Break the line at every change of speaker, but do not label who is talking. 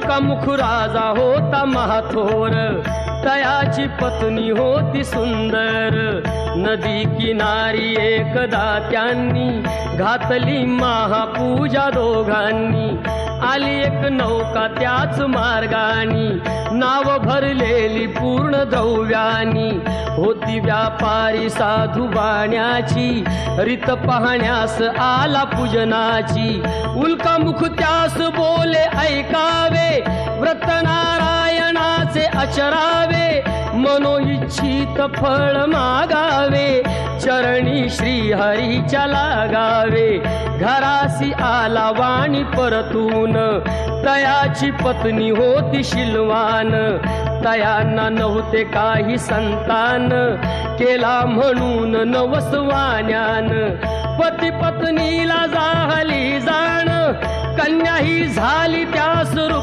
उल्कामुख राजा होता महाथोर, तयाची पत्नी होती सुंदर। नदी किनारी एकदा त्यांनी घातली महापूजा दोघांनी। आली एक नौका त्याच मार्गानी, नाव भरलेली पूर्ण द्रव्यानी। होती व्यापारी साधू बाण्याची, रीत पाहण्यास आला पूजनाची। उल्कामुख त्यास बोले ऐकावे, व्रत नारायणाचे आचरावे। मनोइच्छित फळ मागावे, चरणी श्रीहरीच्या लागावे। घरासी आला वाणी परतून, तयाची पत्नी होती शिलवान। तयांना नव्हते काही संतान, केला म्हणून नवसवान्यान। पती पत्नीला झाली जाण, कन्या ही झाली त्यास